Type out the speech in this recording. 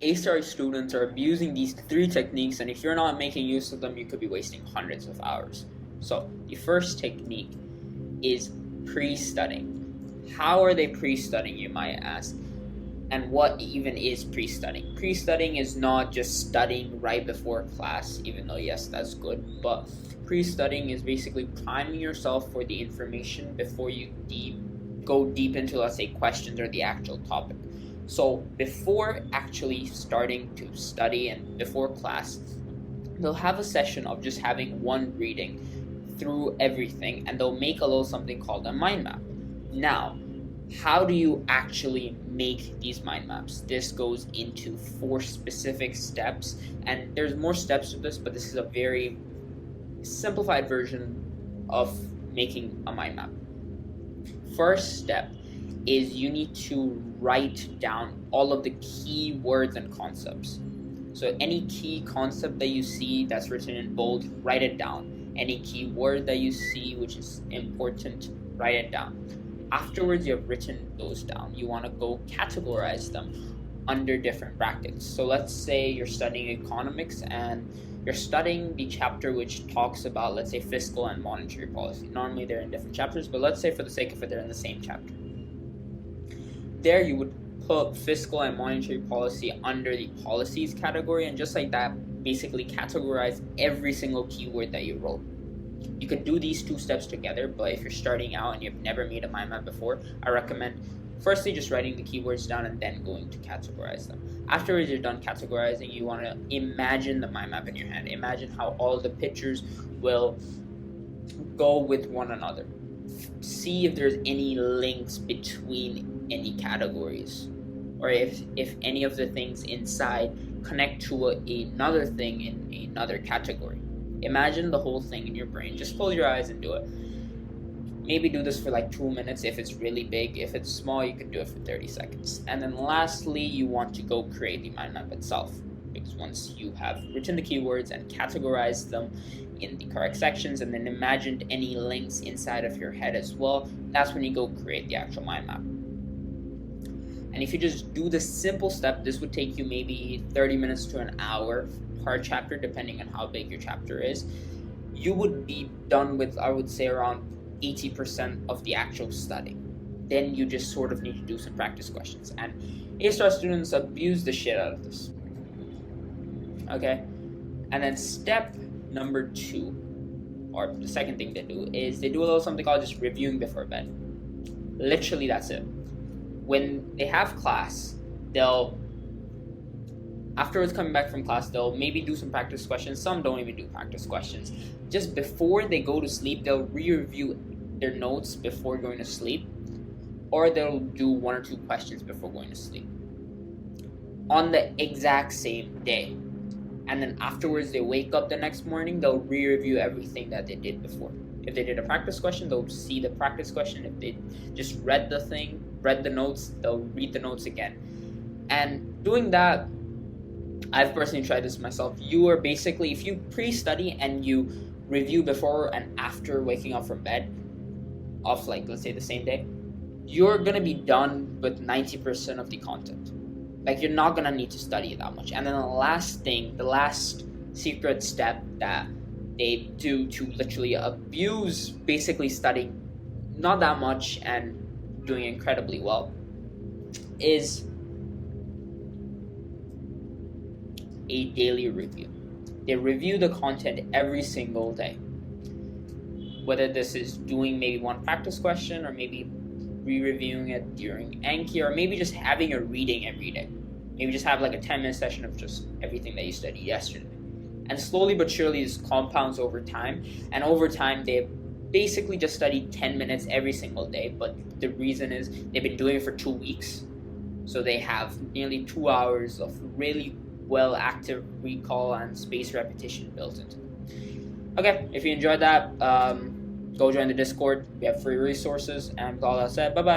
A-star students are abusing these three techniques, and if you're not making use of them, you could be wasting hundreds of hours. So the first technique is pre-studying. How are they pre-studying, you might ask? And what even is pre-studying? Pre-studying is not just studying right before class, even though yes, that's good, but pre-studying is basically priming yourself for the information before you go deep into, let's say, questions or the actual topic. So before actually starting to study and before class, they'll have a session of just having one reading through everything, and they'll make a little something called a mind map. Now, how do you actually make these mind maps? This goes into 4 specific steps, and there's more steps to this, but this is a very simplified version of making a mind map. First step is you need to write down all of the key words and concepts. So any key concept that you see that's written in bold, write it down. Any key word that you see which is important, write it down. Afterwards, you have written those down. You want to go categorize them under different brackets. So let's say you're studying economics and you're studying the chapter which talks about, let's say, fiscal and monetary policy. Normally they're in different chapters, but let's say for the sake of it, they're in the same chapter. There you would put fiscal and monetary policy under the policies category, and just like that, basically categorize every single keyword that you wrote. You could do these 2 steps together, but if you're starting out and you've never made a mind map before, I recommend firstly just writing the keywords down and then going to categorize them. Afterwards you're done categorizing, you want to imagine the mind map in your head. Imagine how all the pictures will go with one another. See if there's any links between any categories, or if any of the things inside connect to another thing in another category. Imagine the whole thing in your brain. Just close your eyes and do it. Maybe do this for like 2 minutes if it's really big. If it's small, you can do it for 30 seconds. And then lastly, you want to go create the mind map itself, because once you have written the keywords and categorized them in the correct sections and then imagined any links inside of your head as well, that's when you go create the actual mind map. And if you just do this simple step, this would take you maybe 30 minutes to an hour per chapter, depending on how big your chapter is. You would be done with, I would say, around 80% of the actual study. Then you just sort of need to do some practice questions. And A-star students abuse the shit out of this. Okay? And then step number 2, or the second thing they do, is they do a little something called just reviewing before bed. Literally, that's it. When they have class, afterwards coming back from class, they'll maybe do some practice questions. Some don't even do practice questions. Just before they go to sleep, they'll re-review their notes before going to sleep, or they'll do 1 or 2 questions before going to sleep on the exact same day. And then afterwards, they wake up the next morning, they'll re-review everything that they did before. If they did a practice question, they'll see the practice question. If they just read the notes, they'll read the notes again. And doing that, I've personally tried this myself. You are basically, if you pre-study and you review before and after waking up from bed, of like, let's say the same day, you're going to be done with 90% of the content. Like, you're not going to need to study that much. And then the last secret step that they do to literally abuse basically studying not that much and doing incredibly well is a daily review. They review the content every single day. Whether this is doing maybe 1 practice question, or maybe re-reviewing it during Anki, or maybe just having a reading every day. Maybe just have like a 10-minute session of just everything that you studied yesterday. And slowly but surely this compounds over time. And over time they've basically just studied 10 minutes every single day. But the reason is they've been doing it for 2 weeks. So they have nearly 2 hours of really well active recall and spaced repetition built into them. Okay, if you enjoyed that, go join the Discord. We have free resources. And with all that said, bye-bye.